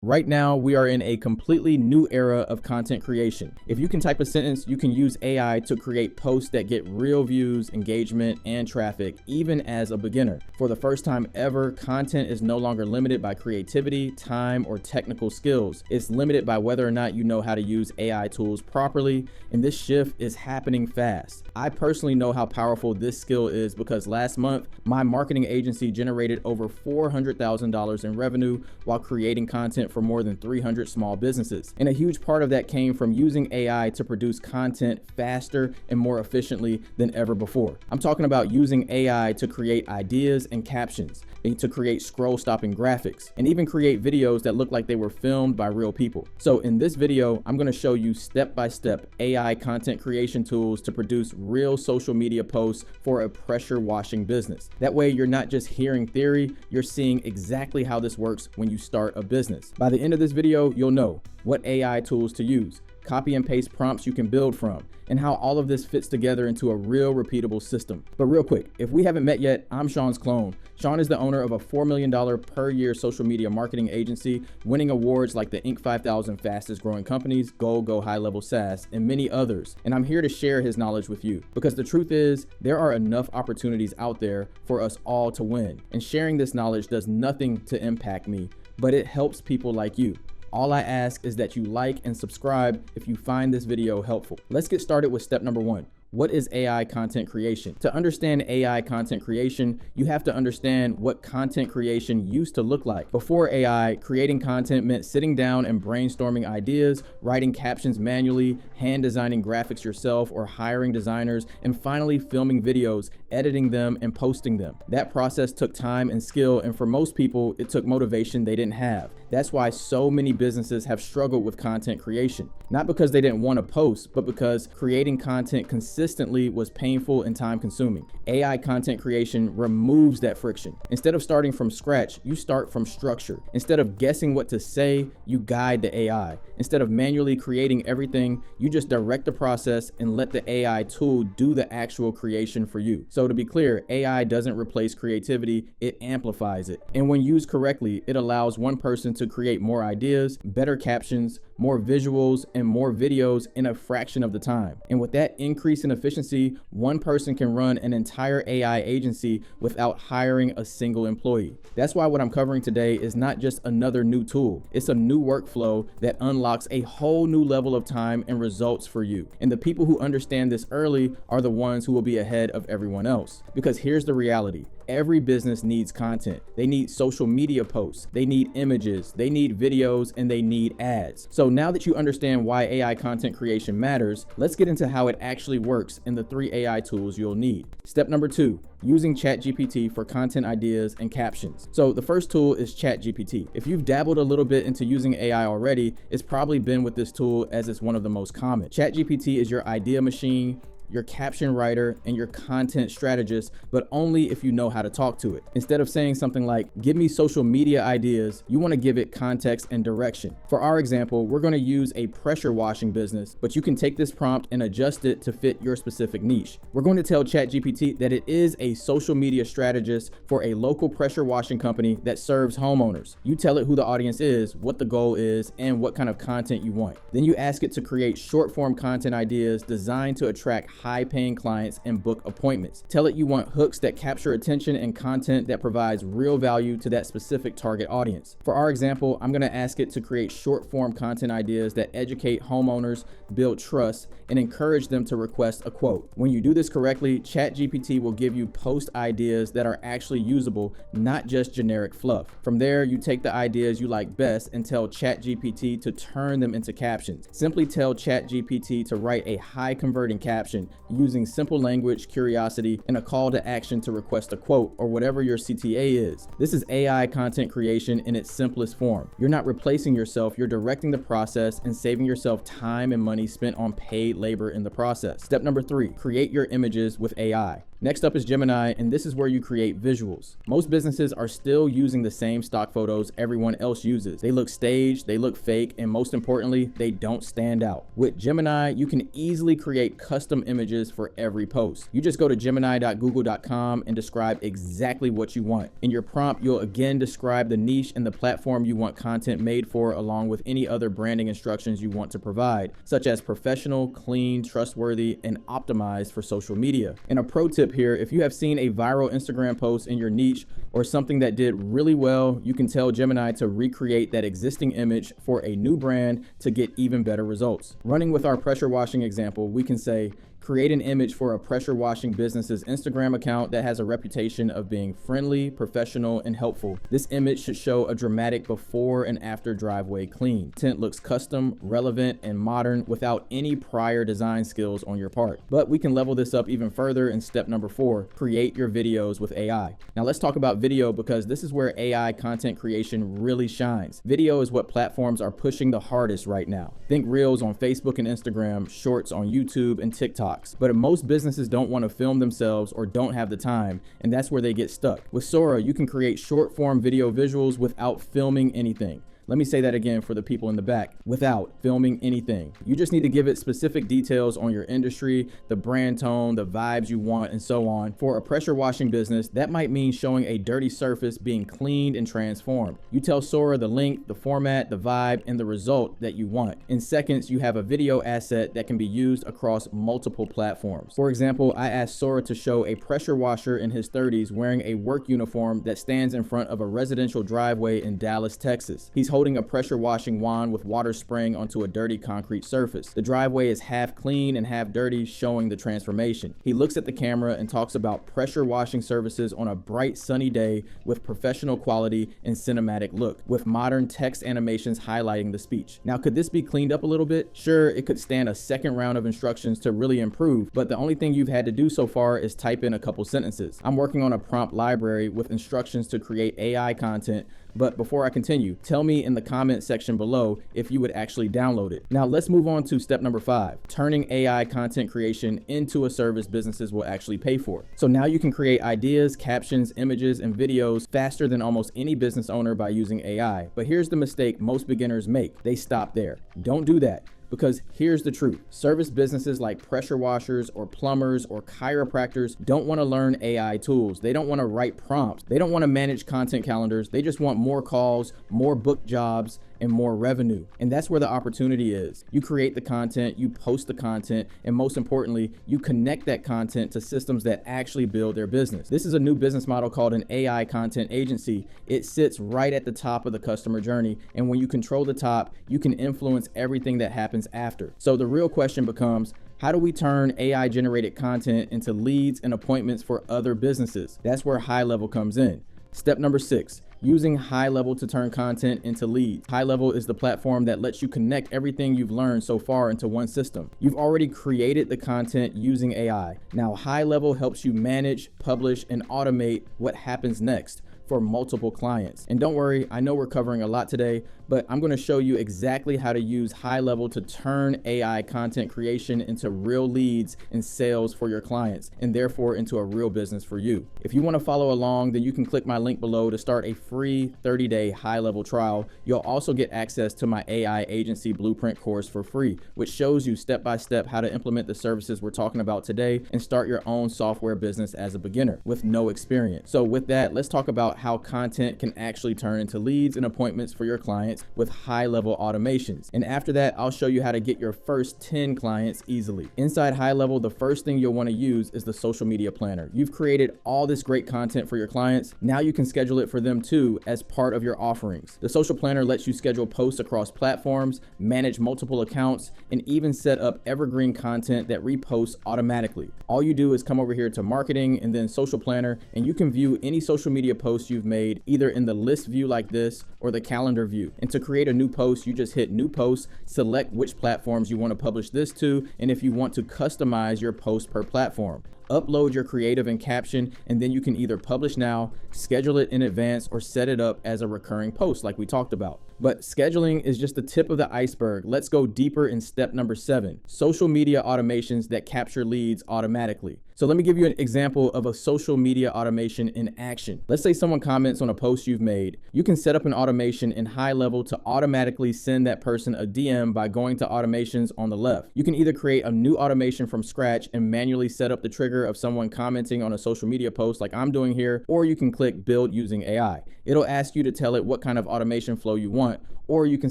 Right now, we are in a completely new era of content creation. If you can type a sentence, you can use AI to create posts that get real views, engagement, and traffic, even as a beginner. For the first time ever, content is no longer limited by creativity, time, or technical skills. It's limited by whether or not you know how to use AI tools properly, and this shift is happening fast. I personally know how powerful this skill is because last month, my marketing agency generated over $400,000 in revenue while creating content for more than 300 small businesses. And a huge part of that came from using AI to produce content faster and more efficiently than ever before. I'm talking about using AI to create ideas and captions, and to create scroll-stopping graphics, and even create videos that look like they were filmed by real people. So in this video, I'm gonna show you step-by-step AI content creation tools to produce real social media posts for a pressure washing business. That way, you're not just hearing theory, you're seeing exactly how this works when you start a business. By the end of this video, you'll know what AI tools to use, copy and paste prompts you can build from, and how all of this fits together into a real repeatable system. But real quick, if we haven't met yet, I'm Sean's clone. Sean is the owner of a $4 million per year social media marketing agency, winning awards like the Inc. 5000 fastest growing companies, Go HighLevel SaaS, and many others. And I'm here to share his knowledge with you because the truth is there are enough opportunities out there for us all to win. And sharing this knowledge does nothing to impact me, but it helps people like you. All I ask is that you like and subscribe if you find this video helpful. Let's get started with step number 1. What is AI content creation? To understand AI content creation, you have to understand what content creation used to look like. Before AI, creating content meant sitting down and brainstorming ideas, writing captions manually, hand designing graphics yourself, or hiring designers, and finally filming videos, editing them, and posting them. That process took time and skill, and for most people, it took motivation they didn't have. That's why so many businesses have struggled with content creation. Not because they didn't want to post, but because creating content consistently was painful and time consuming. AI content creation removes that friction. Instead of starting from scratch, you start from structure. Instead of guessing what to say, you guide the AI. Instead of manually creating everything, you just direct the process and let the AI tool do the actual creation for you. So to be clear, AI doesn't replace creativity, it amplifies it. And when used correctly, it allows one person to create more ideas, better captions, more visuals, and more videos in a fraction of the time. And with that increase in efficiency, one person can run an entire AI agency without hiring a single employee. That's why what I'm covering today is not just another new tool. It's a new workflow that unlocks a whole new level of time and results for you. And the people who understand this early are the ones who will be ahead of everyone else. Because here's the reality. Every business needs content. They need social media posts, they need images, they need videos, and they need ads. So now that you understand why AI content creation matters, let's get into how it actually works and the 3 AI tools you'll need. Step number 2, using ChatGPT for content ideas and captions. So the first tool is ChatGPT. If you've dabbled a little bit into using AI already, it's probably been with this tool as it's one of the most common. ChatGPT is your idea machine, your caption writer, and your content strategist, but only if you know how to talk to it. Instead of saying something like, give me social media ideas, you want to give it context and direction. For our example, we're going to use a pressure washing business, but you can take this prompt and adjust it to fit your specific niche. We're going to tell ChatGPT that it is a social media strategist for a local pressure washing company that serves homeowners. You tell it who the audience is, what the goal is, and what kind of content you want. Then you ask it to create short form content ideas designed to attract high-paying clients and book appointments. Tell it you want hooks that capture attention and content that provides real value to that specific target audience. For our example, I'm going to ask it to create short-form content ideas that educate homeowners, build trust, and encourage them to request a quote. When you do this correctly, ChatGPT will give you post ideas that are actually usable, not just generic fluff. From there, you take the ideas you like best and tell ChatGPT to turn them into captions. Simply tell ChatGPT to write a high-converting caption using simple language, curiosity, and a call to action to request a quote or whatever your CTA is. This is AI content creation in its simplest form. You're not replacing yourself, you're directing the process and saving yourself time and money spent on paid labor in the process. Step number 3, create your images with AI. Next up is Gemini, and this is where you create visuals. Most businesses are still using the same stock photos everyone else uses. They look staged, they look fake, and most importantly, they don't stand out. With Gemini, you can easily create custom images for every post. You just go to gemini.google.com and describe exactly what you want. In your prompt, you'll again describe the niche and the platform you want content made for, along with any other branding instructions you want to provide, such as professional, clean, trustworthy, and optimized for social media. And a pro tip here, if you have seen a viral Instagram post in your niche or something that did really well, you can tell Gemini to recreate that existing image for a new brand to get even better results. Running with our pressure washing example, we can say, create an image for a pressure washing business's Instagram account that has a reputation of being friendly, professional, and helpful. This image should show a dramatic before and after driveway clean. Tint looks custom, relevant, and modern without any prior design skills on your part. But we can level this up even further in step number 4, create your videos with AI. Now let's talk about video, because this is where AI content creation really shines. Video is what platforms are pushing the hardest right now. Think Reels on Facebook and Instagram, Shorts on YouTube and TikTok. But most businesses don't want to film themselves or don't have the time, and that's where they get stuck. With Sora, you can create short form video visuals without filming anything. Let me say that again for the people in the back. Without filming anything. You just need to give it specific details on your industry, the brand tone, the vibes you want, and so on. For a pressure washing business, that might mean showing a dirty surface being cleaned and transformed. You tell Sora the link, the format, the vibe, and the result that you want. In seconds, you have a video asset that can be used across multiple platforms. For example, I asked Sora to show a pressure washer in his 30s wearing a work uniform that stands in front of a residential driveway in Dallas, Texas. He's holding a pressure washing wand with water spraying onto a dirty concrete surface. The driveway is half clean and half dirty, showing the transformation. He looks at the camera and talks about pressure washing services on a bright sunny day with professional quality and cinematic look, with modern text animations highlighting the speech. Now, could this be cleaned up a little bit? Sure, it could stand a second round of instructions to really improve, but the only thing you've had to do so far is type in a couple sentences. I'm working on a prompt library with instructions to create AI content. But before I continue, tell me in the comment section below if you would actually download it. Now let's move on to step number 5, turning AI content creation into a service businesses will actually pay for. So now you can create ideas, captions, images, and videos faster than almost any business owner by using AI. But here's the mistake most beginners make. They stop there. Don't do that. Because here's the truth. Service businesses like pressure washers or plumbers or chiropractors don't want to learn AI tools. They don't want to write prompts. They don't want to manage content calendars. They just want more calls, more booked jobs, and more revenue. And that's where the opportunity is. You create the content, you post the content, and most importantly, you connect that content to systems that actually build their business. This is a new business model called an AI content agency. It sits right at the top of the customer journey. And when you control the top, you can influence everything that happens after. So the real question becomes, how do we turn AI generated content into leads and appointments for other businesses? That's where HighLevel comes in. Step number 6, using HighLevel to turn content into leads. HighLevel is the platform that lets you connect everything you've learned so far into one system. You've already created the content using AI. Now HighLevel helps you manage, publish, and automate what happens next for multiple clients. And don't worry, I know we're covering a lot today, but I'm going to show you exactly how to use HighLevel to turn AI content creation into real leads and sales for your clients, and therefore into a real business for you. If you want to follow along, then you can click my link below to start a free 30-day HighLevel trial. You'll also get access to my AI agency blueprint course for free, which shows you step-by-step how to implement the services we're talking about today and start your own software business as a beginner with no experience. So with that, let's talk about how content can actually turn into leads and appointments for your clients with HighLevel automations. And after that, I'll show you how to get your first 10 clients easily. Inside HighLevel, the first thing you'll want to use is the social media planner. You've created all this great content for your clients. Now you can schedule it for them too as part of your offerings. The social planner lets you schedule posts across platforms, manage multiple accounts, and even set up evergreen content that reposts automatically. All you do is come over here to marketing and then social planner, and you can view any social media posts you've made either in the list view like this or the calendar view. And to create a new post, you just hit new post, select which platforms you want to publish this to, and if you want to customize your post per platform. Upload your creative and caption, and then you can either publish now, schedule it in advance, or set it up as a recurring post like we talked about. But scheduling is just the tip of the iceberg. Let's go deeper in step number 7, social media automations that capture leads automatically. So let me give you an example of a social media automation in action. Let's say someone comments on a post you've made. You can set up an automation in HighLevel to automatically send that person a DM by going to automations on the left. You can either create a new automation from scratch and manually set up the trigger of someone commenting on a social media post like I'm doing here, or you can click build using AI. It'll ask you to tell it what kind of automation flow you want, or you can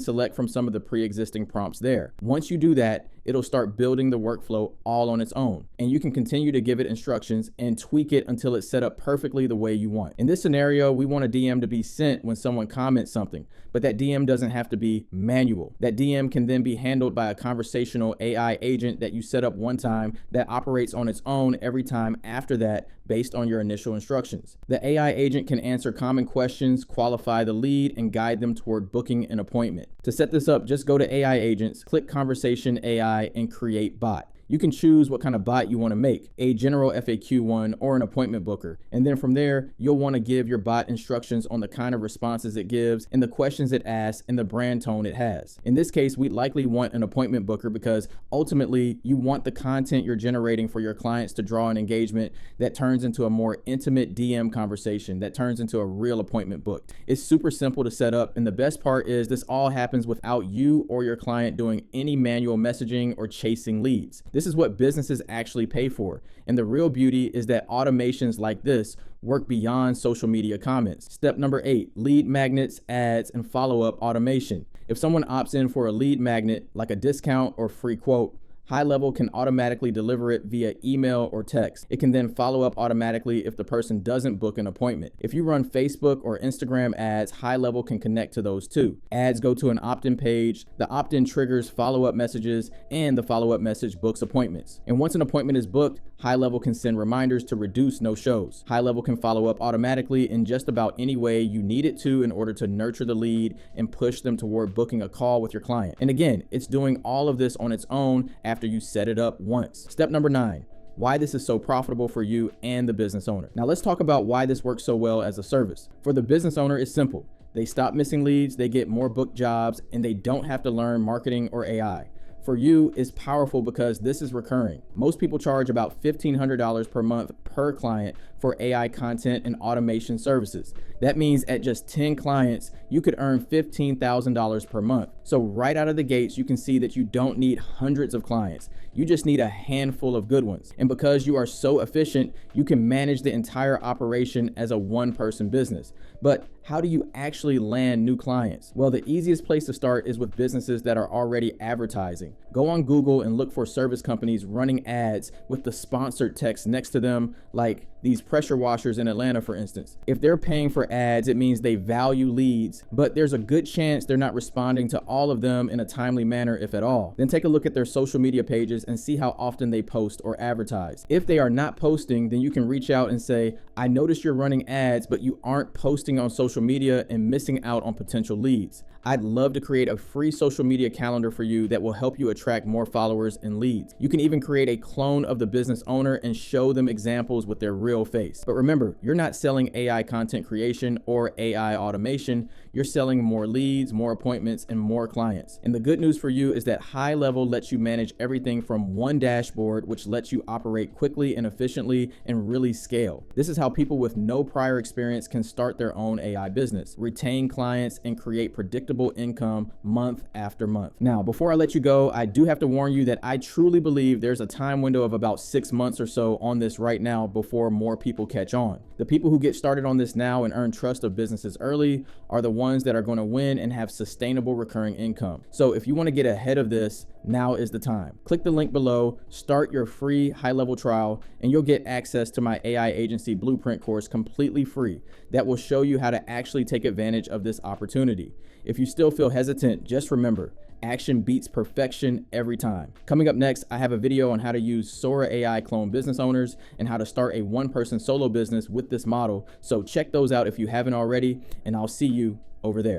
select from some of the pre-existing prompts there. Once you do that, it'll start building the workflow all on its own. And you can continue to give it instructions and tweak it until it's set up perfectly the way you want. In this scenario, we want a DM to be sent when someone comments something, but that DM doesn't have to be manual. That DM can then be handled by a conversational AI agent that you set up one time that operates on its own every time after that based on your initial instructions. The AI agent can answer common questions, qualify the lead, and guide them toward booking an appointment. To set this up, just go to AI agents, click Conversation AI, and create bot. You can choose what kind of bot you want to make, a general FAQ one or an appointment booker. And then from there, you'll want to give your bot instructions on the kind of responses it gives and the questions it asks and the brand tone it has. In this case, we'd likely want an appointment booker because ultimately you want the content you're generating for your clients to draw an engagement that turns into a more intimate DM conversation, that turns into a real appointment book. It's super simple to set up, and the best part is this all happens without you or your client doing any manual messaging or chasing leads. This is what businesses actually pay for. And the real beauty is that automations like this work beyond social media comments. Step number 8, lead magnets, ads, and follow-up automation. If someone opts in for a lead magnet, like a discount or free quote, HighLevel can automatically deliver it via email or text. It can then follow up automatically if the person doesn't book an appointment. If you run Facebook or Instagram ads, HighLevel can connect to those too. Ads go to an opt-in page, the opt-in triggers follow-up messages, and the follow-up message books appointments. And once an appointment is booked, HighLevel can send reminders to reduce no-shows. HighLevel can follow up automatically in just about any way you need it to in order to nurture the lead and push them toward booking a call with your client. And again, it's doing all of this on its own after you set it up once. Step number 9, why this is so profitable for you and the business owner. Now let's talk about why this works so well as a service. For the business owner, it's simple. They stop missing leads, they get more booked jobs, and they don't have to learn marketing or AI. For you, it's powerful because this is recurring. Most people charge about $1,500 per month per client for AI content and automation services. That means at just 10 clients, you could earn $15,000 per month. So right out of the gates, you can see that you don't need hundreds of clients. You just need a handful of good ones. And because you are so efficient, you can manage the entire operation as a one-person business. But how do you actually land new clients? Well, the easiest place to start is with businesses that are already advertising. Go on Google and look for service companies running ads with the sponsored text next to them, like these pressure washers in Atlanta, for instance. If they're paying for ads, it means they value leads, but there's a good chance they're not responding to all of them in a timely manner, if at all. Then take a look at their social media pages and see how often they post or advertise. If they are not posting, then you can reach out and say, I noticed you're running ads, but you aren't posting on social media and missing out on potential leads. I'd love to create a free social media calendar for you that will help you attract more followers and leads. You can even create a clone of the business owner and show them examples with their real face. But remember, you're not selling AI content creation or AI automation. You're selling more leads, more appointments, and more clients. And the good news for you is that HighLevel lets you manage everything from one dashboard, which lets you operate quickly and efficiently and really scale. This is how people with no prior experience can start their own AI business, retain clients, and create predictable income month after month. Now, before I let you go, I do have to warn you that I truly believe there's a time window of about 6 months or so on this right now before more people catch on. The people who get started on this now and earn trust of businesses early are the ones that are going to win and have sustainable recurring income. So if you want to get ahead of this, now is the time. Click the link below, start your free HighLevel trial, and you'll get access to my AI agency blueprint course completely free that will show you how to actually take advantage of this opportunity. If you still feel hesitant, just remember, action beats perfection every time. Coming up next, I have a video on how to use Sora AI clone business owners and how to start a one-person solo business with this model. So check those out if you haven't already, and I'll see you over there.